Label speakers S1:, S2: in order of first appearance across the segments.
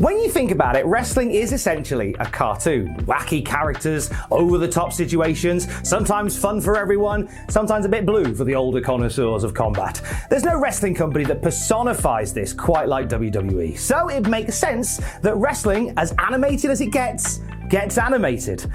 S1: When you think about it, wrestling is essentially a cartoon. Wacky characters, over-the-top situations, sometimes fun for everyone, sometimes a bit blue for the older connoisseurs of combat. There's no wrestling company that personifies this quite like WWE, so it makes sense that wrestling, as animated as it gets animated.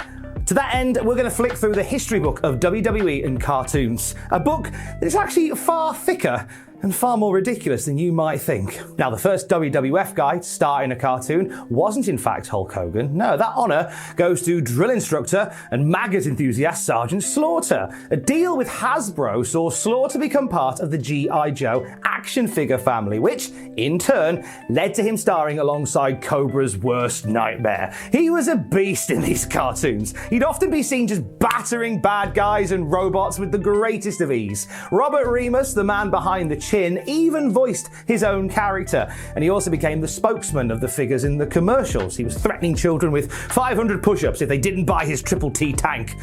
S1: To that end, we're going to flick through the history book of WWE and cartoons, a book that is actually far thicker and far more ridiculous than you might think. Now, the first WWF guy to star in a cartoon wasn't in fact Hulk Hogan. No, that honour goes to drill instructor and maggot enthusiast Sergeant Slaughter. A deal with Hasbro saw Slaughter become part of the G.I. Joe action figure family, which, in turn, led to him starring alongside Cobra's worst nightmare. He was a beast in these cartoons. He'd often be seen just battering bad guys and robots with the greatest of ease. Robert Remus, the man behind the chin, even voiced his own character, and he also became the spokesman of the figures in the commercials. He was threatening children with 500 push-ups if they didn't buy his Triple T tank,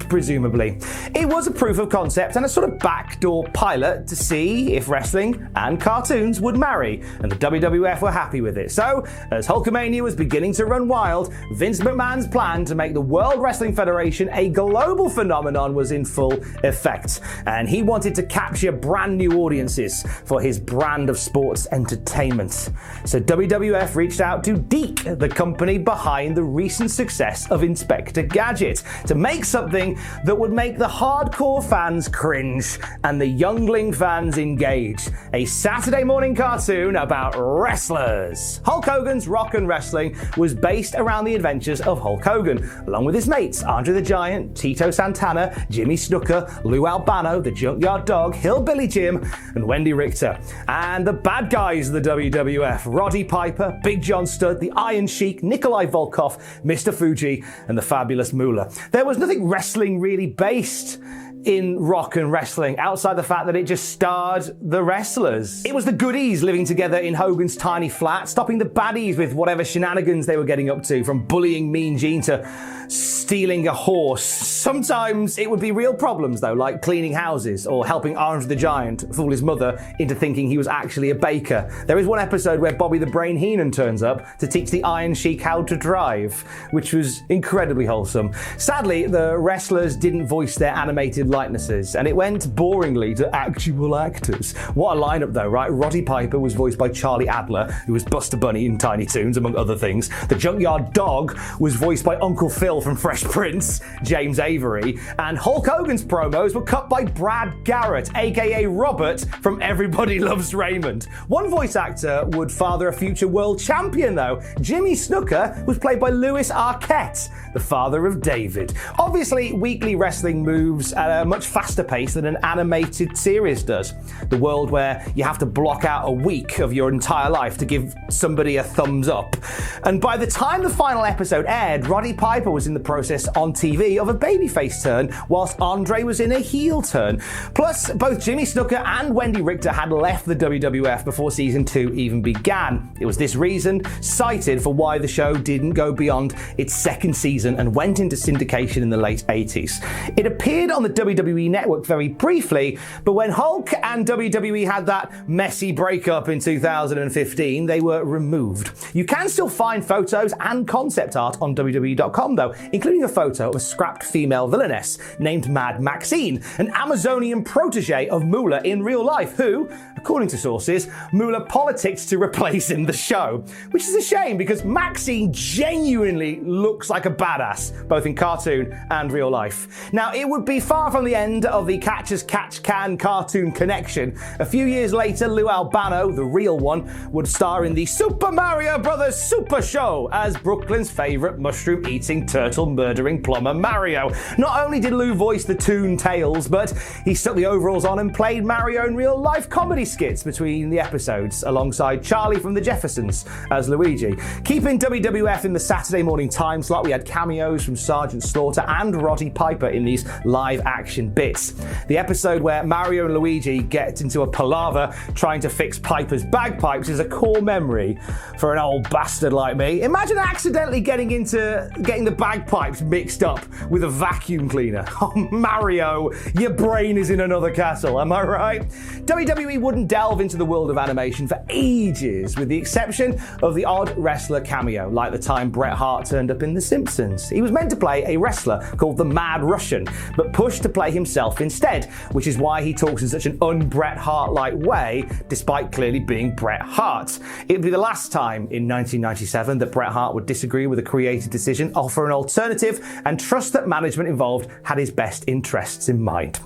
S1: presumably. It was a proof of concept and a sort of backdoor pilot to see if wrestling and cartoons would marry, and the WWF were happy with it. So, as Hulkamania was beginning to run wild, Vince McMahon's plan to make the World Wrestling Federation a global phenomenon was in full effect, and he wanted to capture brand new audiences for his brand of sports entertainment. So WWF reached out to DiC, the company behind the recent success of Inspector Gadget, to make something that would make the hardcore fans cringe and the youngling fans engage. A Saturday morning cartoon about wrestlers. Hulk Hogan's Rock and Wrestling was based around the adventures of Hulk Hogan, along with his mates Andre the Giant, Tito Santana, Jimmy Snuka, Lou Albano, the Junkyard Dog, Hillbilly Jim, and Wendy Richter. And the bad guys of the WWF, Roddy Piper, Big John Studd, the Iron Sheik, Nikolai Volkov, Mr. Fuji, and the Fabulous Moolah. There was nothing wrestling really based in Rock and Wrestling outside the fact that it just starred the wrestlers. It was the goodies living together in Hogan's tiny flat, stopping the baddies with whatever shenanigans they were getting up to, from bullying Mean Gene to stealing a horse. Sometimes it would be real problems though, like cleaning houses or helping Andre the Giant fool his mother into thinking he was actually a baker. There is one episode where Bobby the Brain Heenan turns up to teach the Iron Sheik how to drive, which was incredibly wholesome. Sadly, the wrestlers didn't voice their animated likenesses, and it went boringly to actual actors. What a lineup though, right? Roddy Piper was voiced by Charlie Adler, who was Buster Bunny in Tiny Toons, among other things. The Junkyard Dog was voiced by Uncle Phil from Fresh Prince, James Avery, and Hulk Hogan's promos were cut by Brad Garrett, aka Robert from Everybody Loves Raymond. One voice actor would father a future world champion though. Jimmy Snuka was played by Louis Arquette, the father of David. Obviously, weekly wrestling moves at a much faster pace than an animated series does. The world where you have to block out a week of your entire life to give somebody a thumbs up. And by the time the final episode aired, Roddy Piper was in the process on TV of a babyface turn, whilst Andre was in a heel turn. Plus, both Jimmy Snuka and Wendy Richter had left the WWF before season 2 even began. It was this reason cited for why the show didn't go beyond its second season and went into syndication in the late 80s. It appeared on the WWE Network very briefly, but when Hulk and WWE had that messy breakup in 2015, they were removed. You can still find photos and concept art on WWE.com though, including a photo of a scrapped female villainess named Mad Maxine, an Amazonian protege of Moolah in real life, who, according to sources, Moolah politicked to replace in the show. Which is a shame because Maxine genuinely looks like a badass, both in cartoon and real life. Now, it would be far from the end of the catch-as-catch-can cartoon connection. A few years later, Lou Albano, the real one, would star in the Super Mario Bros. Super Show as Brooklyn's favourite mushroom-eating, turtle-murdering plumber Mario. Not only did Lou voice the Toon Tales, but he stuck the overalls on and played Mario in real-life comedy skits between the episodes, alongside Charlie from the Jeffersons as Luigi. Keeping WWF in the Saturday morning time slot, we had cameos from Sergeant Slaughter and Roddy Piper in these live-action bits. The episode where Mario and Luigi get into a palaver trying to fix Piper's bagpipes is a core memory for an old bastard like like me. Imagine accidentally getting the bagpipes mixed up with a vacuum cleaner. Oh, Mario, your brain is in another castle, am I right? WWE wouldn't delve into the world of animation for ages, with the exception of the odd wrestler cameo, like the time Bret Hart turned up in The Simpsons. He was meant to play a wrestler called the Mad Russian, but pushed to play himself instead, which is why he talks in such an un-Bret Hart-like way, despite clearly being Bret Hart. It would be the last time in 1997 that Bret Hart would disagree with a creative decision, offer an alternative, and trust that management involved had his best interests in mind.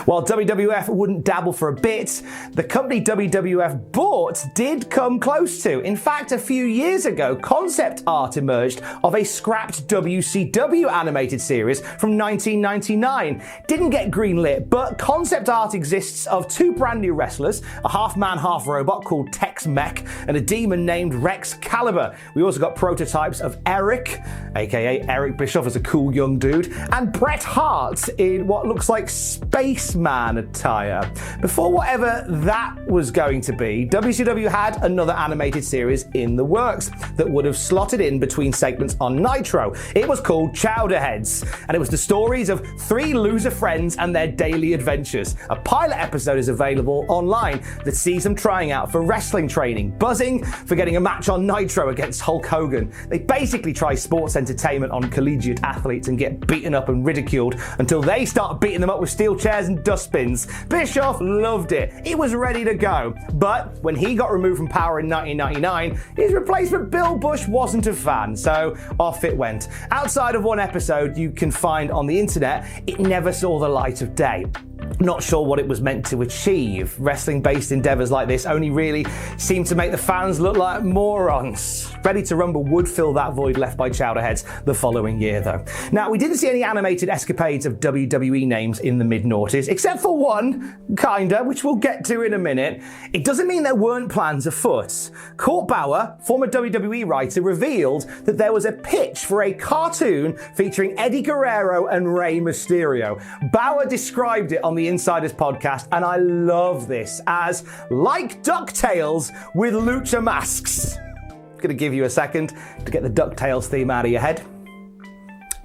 S1: While WWF wouldn't dabble for a bit, the company WWF bought did come close to. In fact, a few years ago, concept art emerged of a scrapped WCW animated series from 1999. Didn't get greenlit, but concept art exists of two brand new wrestlers, a half-man, half-robot called Tex-Mech, and a demon named Rex Caliber. We also got prototypes of Eric, aka Eric Bischoff as a cool young dude, and Bret Hart in what looks like Spaceman attire. Before whatever that was going to be, WCW had another animated series in the works that would have slotted in between segments on Nitro. It was called Chowder Heads, and it was the stories of three loser friends and their daily adventures. A pilot episode is available online that sees them trying out for wrestling training, buzzing for getting a match on Nitro against Hulk Hogan. They basically try sports entertainment on collegiate athletes and get beaten up and ridiculed until they start beating them up with steel chairs and dustbins. Bischoff loved it. He was ready to go. But when he got removed from power in 1999, his replacement Bill Bush wasn't a fan, so off it went. Outside of one episode you can find on the internet, it never saw the light of day. Not sure what it was meant to achieve. Wrestling-based endeavors like this only really seem to make the fans look like morons. Ready to Rumble would fill that void left by Chowder Heads the following year, though. Now, we didn't see any animated escapades of WWE names in the mid-noughties, except for one, kinda, which we'll get to in a minute. It doesn't mean there weren't plans afoot. Court Bauer, former WWE writer, revealed that there was a pitch for a cartoon featuring Eddie Guerrero and Rey Mysterio. Bauer described it on the Insiders podcast, and I love this, as like DuckTales with lucha masks. I'm gonna give you a second to get the DuckTales theme out of your head.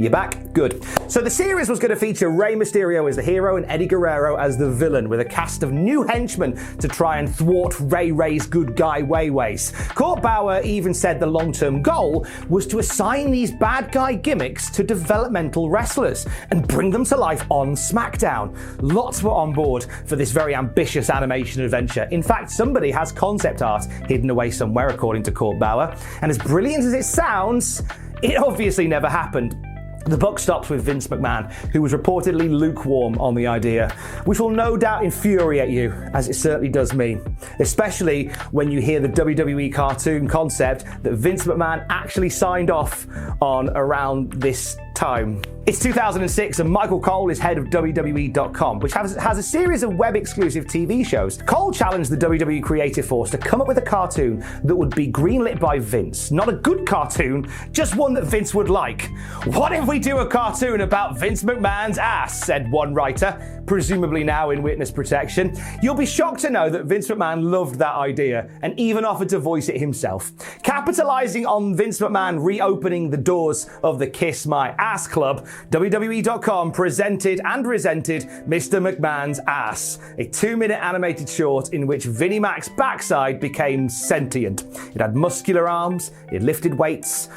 S1: You're back? Good. So the series was going to feature Rey Mysterio as the hero and Eddie Guerrero as the villain, with a cast of new henchmen to try and thwart Rey's good guy ways. Court Bauer even said the long-term goal was to assign these bad guy gimmicks to developmental wrestlers and bring them to life on SmackDown. Lots were on board for this very ambitious animation adventure. In fact, somebody has concept art hidden away somewhere, according to Court Bauer. And as brilliant as it sounds, it obviously never happened. The buck stops with Vince McMahon, who was reportedly lukewarm on the idea, which will no doubt infuriate you, as it certainly does me, especially when you hear the WWE cartoon concept that Vince McMahon actually signed off on around this time. It's 2006 and Michael Cole is head of WWE.com, which has a series of web-exclusive TV shows. Cole challenged the WWE creative force to come up with a cartoon that would be greenlit by Vince. Not a good cartoon, just one that Vince would like. What if we do a cartoon about Vince McMahon's ass, said one writer, presumably now in witness protection. You'll be shocked to know that Vince McMahon loved that idea and even offered to voice it himself. Capitalizing on Vince McMahon reopening the doors of the Kiss My Ass Club, WWE.com presented and resented Mr. McMahon's Ass, a 2-minute animated short in which Vinnie Mac's backside became sentient. It had muscular arms, it lifted weights,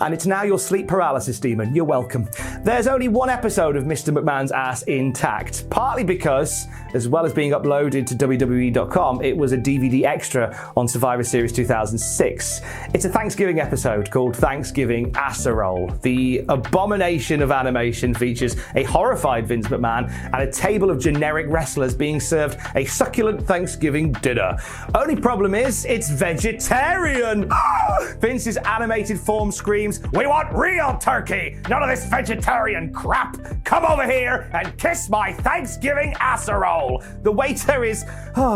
S1: and it's now your sleep paralysis demon. You're welcome. There's only one episode of Mr. McMahon's Ass intact, partly because, as well as being uploaded to WWE.com, it was a DVD extra on Survivor Series 2006. It's a Thanksgiving episode called Thanksgiving Asserole. The abomination of animation features a horrified Vince McMahon and a table of generic wrestlers being served a succulent Thanksgiving dinner. Only problem is, it's vegetarian! Vince's animated form screams, "We want real turkey! None of this vegetarian crap! Come over here and kiss my Thanksgiving asserole!" The waiter is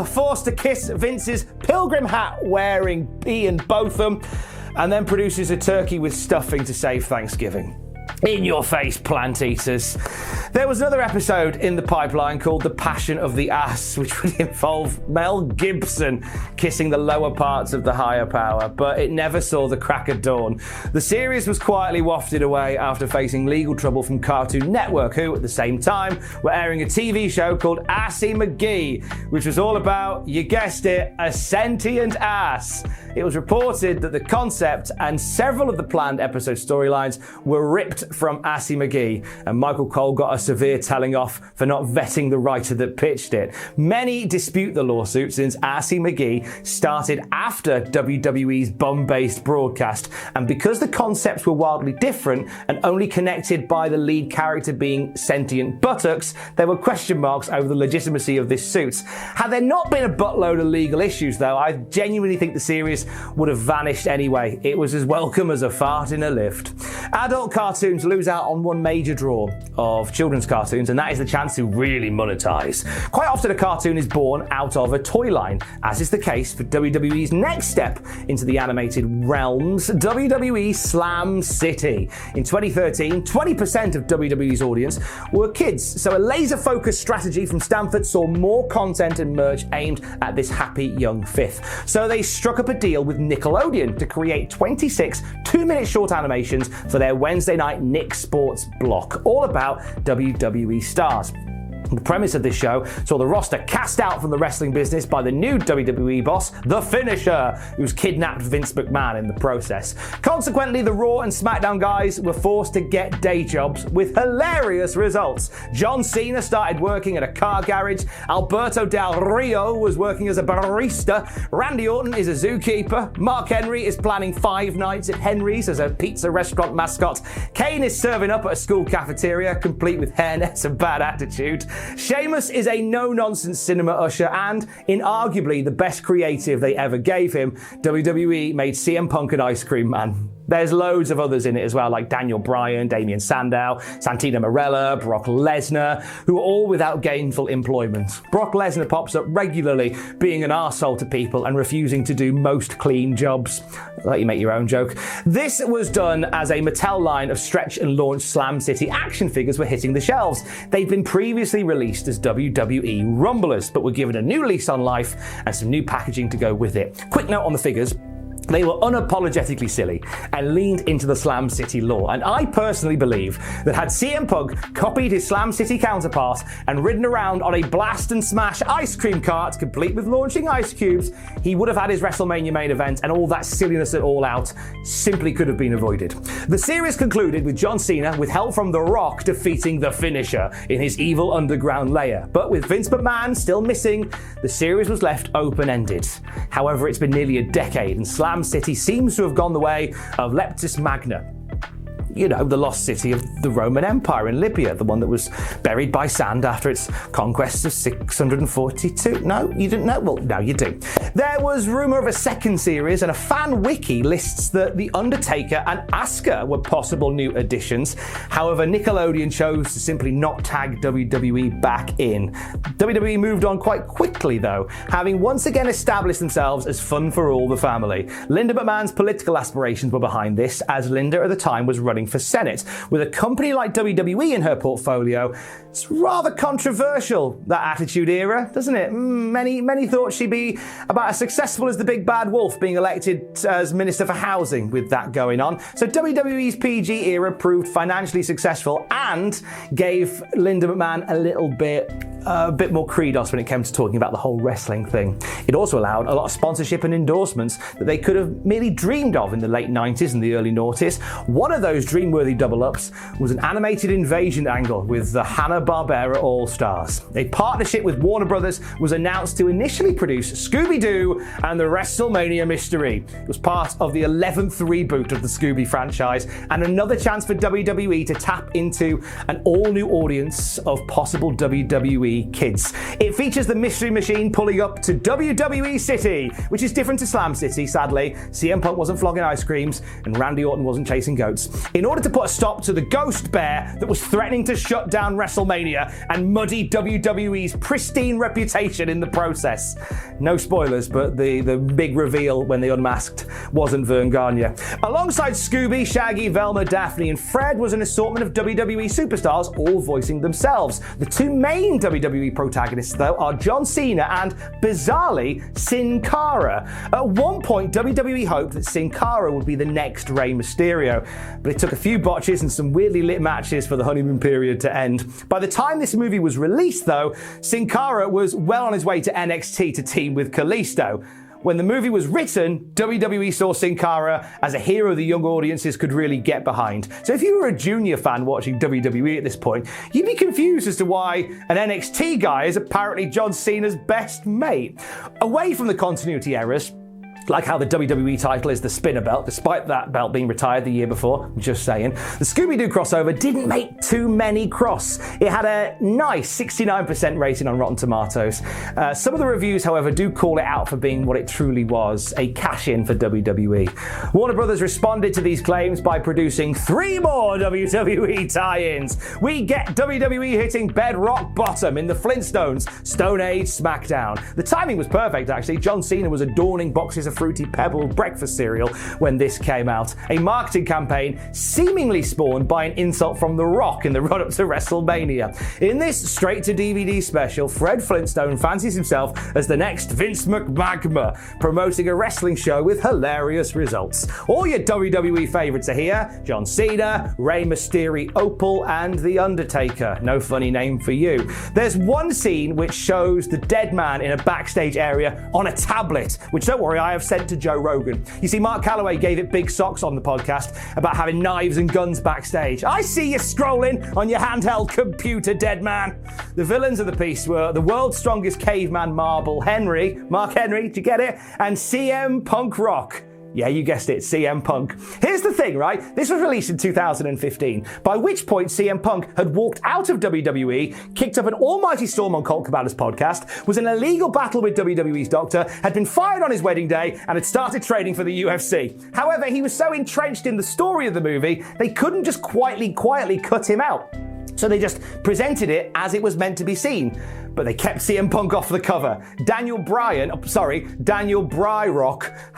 S1: forced to kiss Vince's pilgrim hat wearing Ian Botham, and then produces a turkey with stuffing to save Thanksgiving. In your face, plant eaters. There was another episode in the pipeline called The Passion of the Ass, which would involve Mel Gibson kissing the lower parts of the higher power, but it never saw the crack of dawn. The series was quietly wafted away after facing legal trouble from Cartoon Network, who at the same time were airing a TV show called Assy McGee, which was all about, you guessed it, a sentient ass. It was reported that the concept and several of the planned episode storylines were ripped from Assy McGee, and Michael Cole got a severe telling off for not vetting the writer that pitched it. Many dispute the lawsuit since Assy McGee started after WWE's bum-based broadcast, and because the concepts were wildly different and only connected by the lead character being sentient buttocks, there were question marks over the legitimacy of this suit. Had there not been a buttload of legal issues though, I genuinely think the series would have vanished anyway. It was as welcome as a fart in a lift. Adult cartoons lose out on one major draw of children's cartoons, and that is the chance to really monetize. Quite often a cartoon is born out of a toy line, as is the case for WWE's next step into the animated realms, WWE Slam City. In 2013, 20% of WWE's audience were kids, so a laser-focused strategy from Stanford saw more content and merch aimed at this happy young fifth. So they struck up a deal with Nickelodeon to create 26 2-minute short animations for their Wednesday night Nick Sports block, all about WWE stars. The premise of this show saw the roster cast out from the wrestling business by the new WWE boss, The Finisher, who's kidnapped Vince McMahon in the process. Consequently, the Raw and SmackDown guys were forced to get day jobs with hilarious results. John Cena started working at a car garage, Alberto Del Rio was working as a barista, Randy Orton is a zookeeper, Mark Henry is planning 5 nights at Henry's as a pizza restaurant mascot, Kane is serving up at a school cafeteria, complete with hairnets and bad attitude. Sheamus is a no-nonsense cinema usher, and inarguably the best creative they ever gave him, WWE made CM Punk an ice cream man. There's loads of others in it as well, like Daniel Bryan, Damian Sandow, Santino Marella, Brock Lesnar, who are all without gainful employment. Brock Lesnar pops up regularly, being an arsehole to people and refusing to do most clean jobs. I'll let you make your own joke. This was done as a Mattel line of stretch and launch Slam City action figures were hitting the shelves. They'd been previously released as WWE Rumblers, but were given a new lease on life and some new packaging to go with it. Quick note on the figures. They were unapologetically silly and leaned into the Slam City lore, and I personally believe that had CM Punk copied his Slam City counterpart and ridden around on a blast and smash ice cream cart complete with launching ice cubes, he would have had his WrestleMania main event, and all that silliness at All Out simply could have been avoided. The series concluded with John Cena, with help from The Rock, defeating The Finisher in his evil underground lair. But with Vince McMahon still missing, the series was left open-ended. However, it's been nearly a decade, and Slam City seems to have gone the way of Leptis Magna. You know, the lost city of the Roman Empire in Libya, the one that was buried by sand after its conquest of 642. No, you didn't know? Well, now you do. There was rumour of a second series, and a fan wiki lists that The Undertaker and Asuka were possible new additions. However, Nickelodeon chose to simply not tag WWE back in. WWE moved on quite quickly, though, having once again established themselves as fun for all the family. Linda McMahon's political aspirations were behind this, as Linda at the time was running for Senate. With a company like WWE in her portfolio, it's rather controversial, that Attitude Era, doesn't it? Many thought she'd be about as successful as the Big Bad Wolf being elected as Minister for Housing with that going on. So WWE's PG era proved financially successful and gave Linda McMahon a bit more credos when it came to talking about the whole wrestling thing. It also allowed a lot of sponsorship and endorsements that they could have merely dreamed of in the late 90s and the early noughties. One of those dream-worthy double-ups was an animated invasion angle with the Hanna-Barbera All-Stars. A partnership with Warner Brothers was announced to initially produce Scooby Doo and the WrestleMania Mystery. It was part of the 11th reboot of the Scooby franchise, and another chance for WWE to tap into an all-new audience of possible WWE WWE kids. It features the Mystery Machine pulling up to WWE City, which is different to Slam City, sadly. CM Punk wasn't flogging ice creams, and Randy Orton wasn't chasing goats. In order to put a stop to the ghost bear that was threatening to shut down WrestleMania and muddy WWE's pristine reputation in the process. No spoilers, but the big reveal when they unmasked wasn't Vern Gagne. Alongside Scooby, Shaggy, Velma, Daphne, and Fred was an assortment of WWE superstars, all voicing themselves. The two main WWE protagonists, though, are John Cena and, bizarrely, Sin Cara. At one point, WWE hoped that Sin Cara would be the next Rey Mysterio, but it took a few botches and some weirdly lit matches for the honeymoon period to end. By the time this movie was released, though, Sin Cara was well on his way to NXT to team with Kalisto. When the movie was written, WWE saw Sin Cara as a hero the young audiences could really get behind. So if you were a junior fan watching WWE at this point, you'd be confused as to why an NXT guy is apparently John Cena's best mate. Away from the continuity errors, like how the WWE title is the spinner belt, despite that belt being retired the year before, just saying. The Scooby-Doo crossover didn't make too many cross. It had a nice 69% rating on Rotten Tomatoes. Some of the reviews, however, do call it out for being what it truly was, a cash-in for WWE. Warner Brothers responded to these claims by producing 3 more WWE tie-ins. We get WWE hitting bedrock bottom in the Flintstones Stone Age SmackDown. The timing was perfect, actually. John Cena was adorning boxes of Fruity Pebble breakfast cereal when this came out. A marketing campaign seemingly spawned by an insult from The Rock in the run-up to WrestleMania. In this straight-to-DVD special, Fred Flintstone fancies himself as the next Vince McMahon, promoting a wrestling show with hilarious results. All your WWE favourites are here: John Cena, Rey Mysterio, Opal, and The Undertaker. No funny name for you. There's one scene which shows the dead man in a backstage area on a tablet, which, don't worry, I have sent to Joe Rogan. You see, Mark Calloway gave it big socks on the podcast about having knives and guns backstage. I see you scrolling on your handheld computer, dead man. The villains of the piece were the world's strongest caveman marble, Mark Henry, did you get it? And CM Punk Rock. Yeah, you guessed it, CM Punk. Here's the thing, right? This was released in 2015, by which point CM Punk had walked out of WWE, kicked up an almighty storm on Colt Cabana's podcast, was in a legal battle with WWE's doctor, had been fired on his wedding day, and had started training for the UFC. However, he was so entrenched in the story of the movie, they couldn't just quietly cut him out. So they just presented it as it was meant to be seen. But they kept CM Punk off the cover. Daniel Bryrock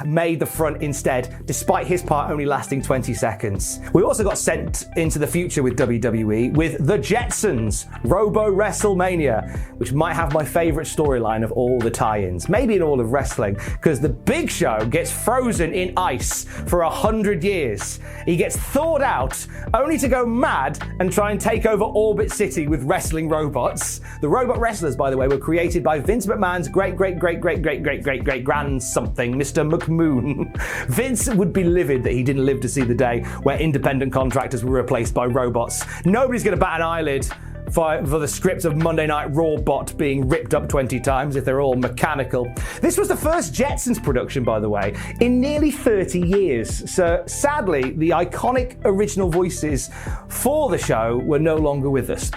S1: made the front instead, despite his part only lasting 20 seconds. We also got sent into the future with WWE with the Jetsons, Robo WrestleMania, which might have my favourite storyline of all the tie-ins, maybe in all of wrestling, because the Big Show gets frozen in ice for 100 years. He gets thawed out, only to go mad and try and take over Orbit City with wrestling robots. The robot wrestlers, by the way, were created by Vince McMahon's great-great-great-great-great-great-great-great-grand something, Mr. McMoon. Vince would be livid that he didn't live to see the day where independent contractors were replaced by robots. Nobody's going to bat an eyelid for the script of Monday Night Raw bot being ripped up 20 times if they're all mechanical. This was the first Jetsons production, by the way, in nearly 30 years. So sadly, the iconic original voices for the show were no longer with us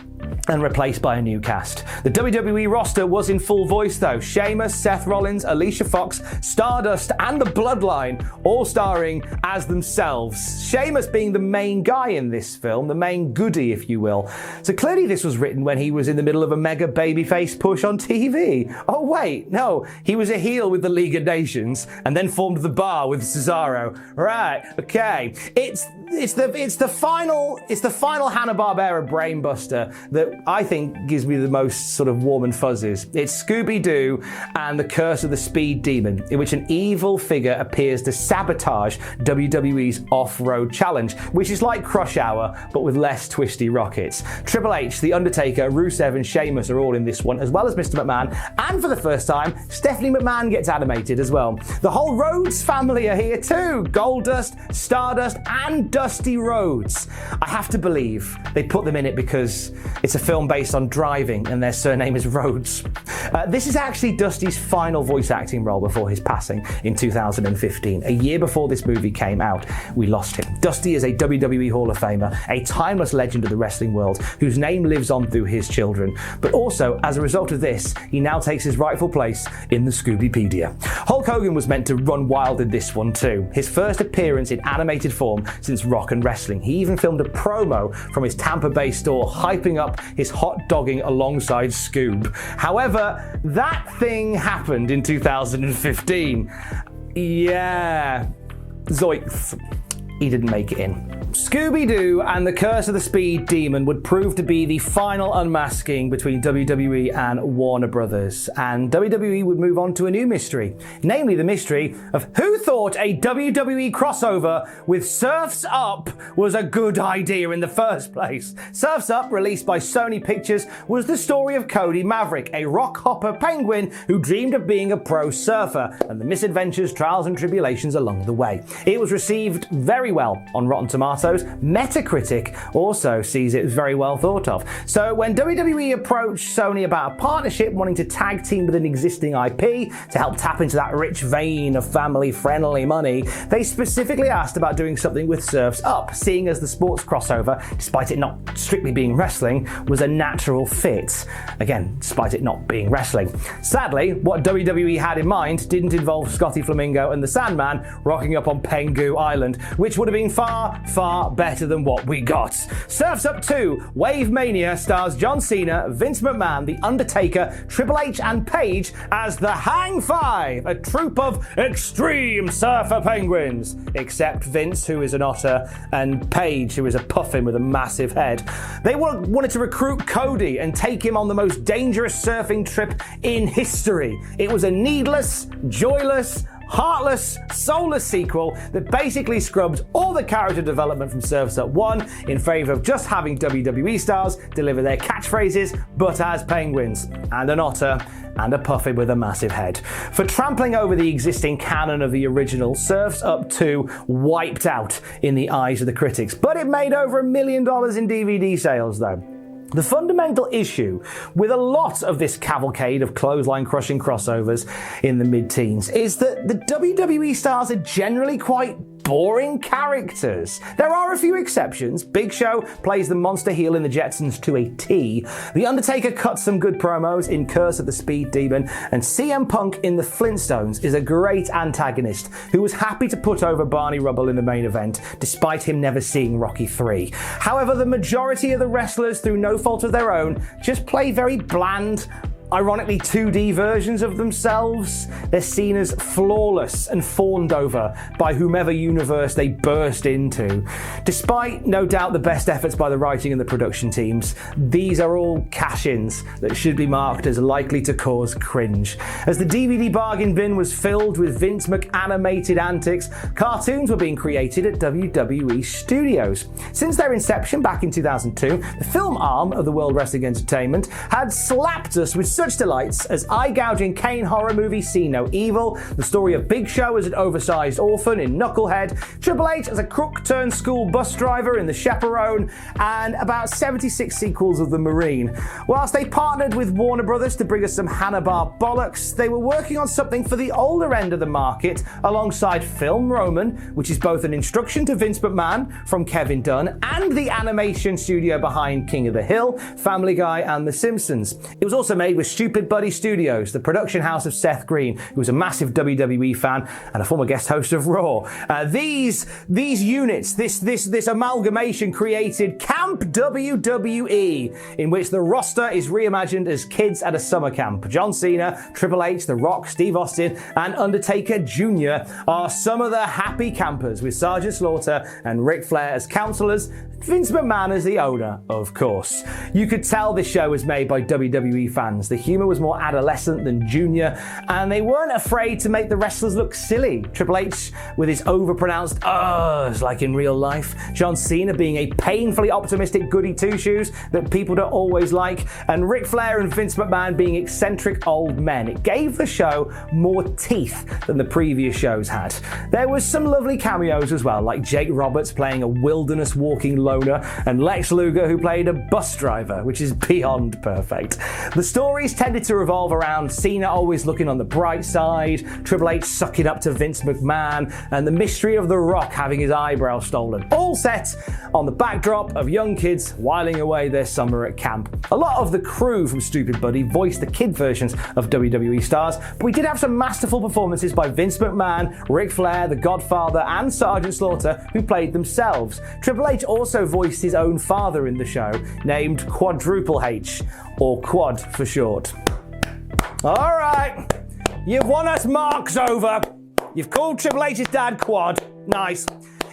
S1: and replaced by a new cast. The WWE roster was in full voice though. Sheamus, Seth Rollins, Alicia Fox, Stardust, and The Bloodline all starring as themselves. Sheamus being the main guy in this film, the main goodie, if you will. So clearly this was written when he was in the middle of a mega babyface push on TV. Oh wait, no, he was a heel with the League of Nations and then formed the Bar with Cesaro. Right, okay. It's the final Hanna-Barbera brainbuster that I think gives me the most sort of warm and fuzzies. It's Scooby-Doo and the Curse of the Speed Demon, in which an evil figure appears to sabotage WWE's Off-Road Challenge, which is like Crush Hour, but with less twisty rockets. Triple H, The Undertaker, Rusev, and Sheamus are all in this one, as well as Mr. McMahon, and for the first time, Stephanie McMahon gets animated as well. The whole Rhodes family are here too. Goldust, Stardust, and Dusty Rhodes. I have to believe they put them in it because it's a film based on driving and their surname is Rhodes. This is actually Dusty's final voice acting role before his passing in 2015. A year before this movie came out, we lost him. Dusty is a WWE Hall of Famer, a timeless legend of the wrestling world whose name lives on through his children. But also, as a result of this, he now takes his rightful place in the Scoobypedia. Hulk Hogan was meant to run wild in this one too. His first appearance in animated form since rock and wrestling. He even filmed a promo from his Tampa Bay store hyping up his hot dogging alongside Scoob. However, that thing happened in 2015. Yeah, zoinks. He didn't make it in. Scooby-Doo and the Curse of the Speed Demon would prove to be the final unmasking between WWE and Warner Brothers, and WWE would move on to a new mystery, namely the mystery of who thought a WWE crossover with Surf's Up was a good idea in the first place. Surf's Up, released by Sony Pictures, was the story of Cody Maverick, a rock hopper penguin who dreamed of being a pro surfer, and the misadventures, trials and tribulations along the way. It was received very well on Rotten Tomatoes. Metacritic also sees it very well thought of. So when WWE approached Sony about a partnership wanting to tag team with an existing IP to help tap into that rich vein of family-friendly money, they specifically asked about doing something with Surf's Up, seeing as the sports crossover, despite it not strictly being wrestling, was a natural fit. Again, despite it not being wrestling. Sadly, what WWE had in mind didn't involve Scotty Flamingo and the Sandman rocking up on Pengu Island, which would have been far better than what we got. Surf's Up 2, WaveMania, stars John Cena, Vince McMahon, The Undertaker, Triple H and Paige as the Hang Five, a troupe of extreme surfer penguins. Except Vince, who is an otter, and Paige, who is a puffin with a massive head. They wanted to recruit Cody and take him on the most dangerous surfing trip in history. It was a needless, joyless, heartless, soulless sequel that basically scrubbed all the character development from Surf's Up 1 in favour of just having WWE stars deliver their catchphrases, but as penguins, and an otter, and a puffin with a massive head. For trampling over the existing canon of the original, Surf's Up 2 wiped out in the eyes of the critics, but it made over $1 million in DVD sales though. The fundamental issue with a lot of this cavalcade of clothesline-crushing crossovers in the mid-teens is that the WWE stars are generally quite boring characters. There are a few exceptions. Big Show plays the monster heel in the Jetsons to a T. The Undertaker cuts some good promos in Curse of the Speed Demon, and CM Punk in the Flintstones is a great antagonist who was happy to put over Barney Rubble in the main event, despite him never seeing Rocky III. However, the majority of the wrestlers, through no fault of their own, just play very bland, ironically 2D versions of themselves. They're seen as flawless and fawned over by whomever universe they burst into. Despite, no doubt, the best efforts by the writing and the production teams, these are all cash-ins that should be marked as likely to cause cringe. As the DVD bargain bin was filled with Vince McAnimated antics, cartoons were being created at WWE Studios. Since their inception back in 2002, the film arm of the World Wrestling Entertainment had slapped us with such delights as eye-gouging Kane horror movie See No Evil, the story of Big Show as an oversized orphan in Knucklehead, Triple H as a crook-turned-school bus driver in The Chaperone, and about 76 sequels of The Marine. Whilst they partnered with Warner Brothers to bring us some Hanna-Barbera bollocks, they were working on something for the older end of the market alongside Film Roman, which is both an instruction to Vince McMahon from Kevin Dunn and the animation studio behind King of the Hill, Family Guy and The Simpsons. It was also made with Stupid Buddy Studios, the production house of Seth Green, who was a massive WWE fan and a former guest host of Raw. These units, this amalgamation created Camp WWE, in which the roster is reimagined as kids at a summer camp. John Cena, Triple H, The Rock, Steve Austin, and Undertaker Jr. are some of the happy campers, with Sergeant Slaughter and Ric Flair as counselors, Vince McMahon as the owner, of course. You could tell this show was made by WWE fans. The humor was more adolescent than junior, and they weren't afraid to make the wrestlers look silly. Triple H with his overpronounced uhs like in real life, John Cena being a painfully optimistic goody two-shoes that people don't always like, and Ric Flair and Vince McMahon being eccentric old men. It gave the show more teeth than the previous shows had. There was some lovely cameos as well, like Jake Roberts playing a wilderness walking loner, and Lex Luger who played a bus driver, which is beyond perfect. The stories tended to revolve around Cena always looking on the bright side, Triple H sucking up to Vince McMahon, and the mystery of The Rock having his eyebrow stolen, all set on the backdrop of young kids whiling away their summer at camp. A lot of the crew from Stupid Buddy voiced the kid versions of WWE stars, but we did have some masterful performances by Vince McMahon, Ric Flair, The Godfather, and Sergeant Slaughter, who played themselves. Triple H also voiced his own father in the show, named Quadruple H, or Quad for short. All right, you've won us marks over. You've called Triple H's dad Quad. Nice.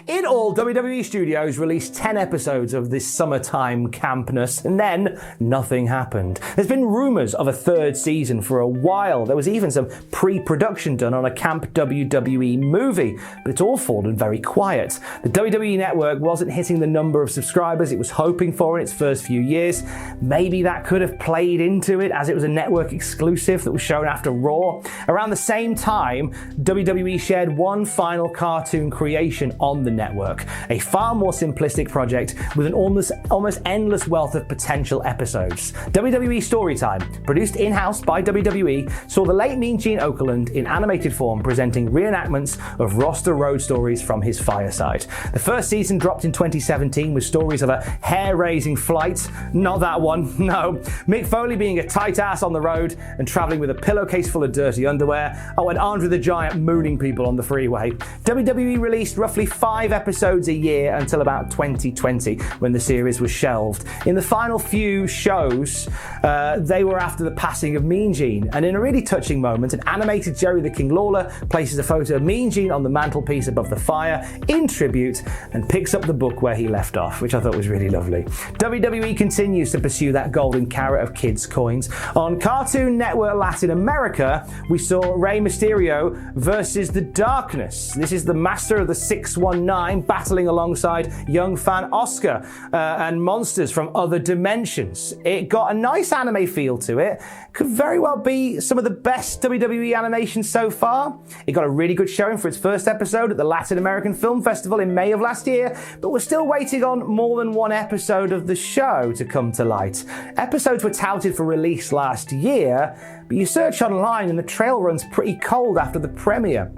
S1: In all, WWE Studios released 10 episodes of this summertime campness, and then nothing happened. There's been rumours of a third season for a while. There was even some pre-production done on a camp WWE movie, but it's all fallen very quiet. The WWE Network wasn't hitting the number of subscribers it was hoping for in its first few years. Maybe that could have played into it, as it was a network exclusive that was shown after Raw. Around the same time, WWE shared one final cartoon creation on the network, a far more simplistic project with an almost endless wealth of potential episodes. WWE Story Time, produced in-house by WWE, saw the late Mean Gene Okerlund in animated form presenting reenactments of roster road stories from his fireside. The first season dropped in 2017 with stories of a hair-raising flight, not that one, no, Mick Foley being a tight ass on the road and traveling with a pillowcase full of dirty underwear, and Andre the Giant mooning people on the freeway. WWE released roughly 5 episodes a year until about 2020, when the series was shelved. In the final few shows, they were after the passing of Mean Gene, and in a really touching moment, an animated Jerry the King Lawler places a photo of Mean Gene on the mantelpiece above the fire in tribute and picks up the book where he left off, which I thought was really lovely. WWE continues to pursue that golden carrot of kids' coins. On Cartoon Network Latin America, we saw Rey Mysterio versus the Darkness. This is the master of the 619 battling alongside young fan Oscar and monsters from other dimensions. It got a nice anime feel to it. Could very well be some of the best WWE animation so far. It got a really good showing for its first episode at the Latin American Film Festival in May of last year, but we're still waiting on more than one episode of the show to come to light. Episodes were touted for release last year, but you search online and the trail runs pretty cold after the premiere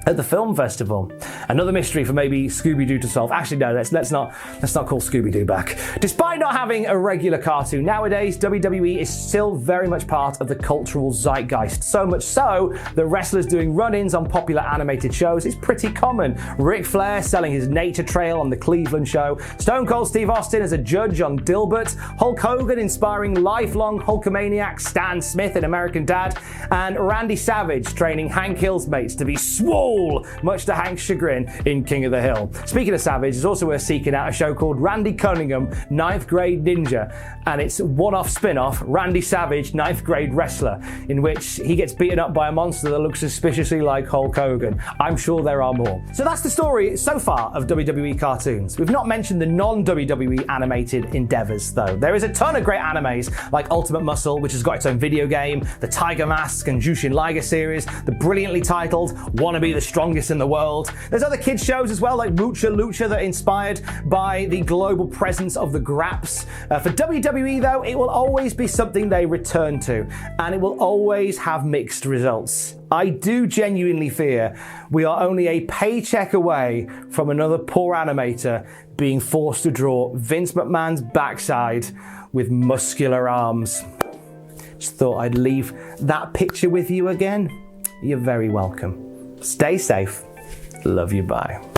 S1: at the film festival. Another mystery for maybe Scooby-Doo to solve. Actually, no, let's not call Scooby-Doo back. Despite not having a regular cartoon nowadays, WWE is still very much part of the cultural zeitgeist. So much so that wrestlers doing run-ins on popular animated shows is pretty common. Ric Flair selling his nature trail on the Cleveland show, Stone Cold Steve Austin as a judge on Dilbert, Hulk Hogan inspiring lifelong Hulkamaniac Stan Smith in American Dad, and Randy Savage training Hank Hill's mates to be swole, much to Hank's chagrin in King of the Hill. Speaking of Savage, it's also worth seeking out a show called Randy Cunningham, 9th Grade Ninja, and it's one-off spin-off, Randy Savage, 9th Grade Wrestler, in which he gets beaten up by a monster that looks suspiciously like Hulk Hogan. I'm sure there are more. So that's the story so far of WWE cartoons. We've not mentioned the non-WWE animated endeavors, though. There is a ton of great animes, like Ultimate Muscle, which has got its own video game, the Tiger Mask and Jushin Liger series, the brilliantly titled Wanna Be the Strongest in the World. There's other kids shows as well, like Mucha Lucha, that are inspired by the global presence of the Graps. For WWE though, it will always be something they return to, and it will always have mixed results. I do genuinely fear we are only a paycheck away from another poor animator being forced to draw Vince McMahon's backside with muscular arms. Just thought I'd leave that picture with you again. You're very welcome. Stay safe. Love you. Bye.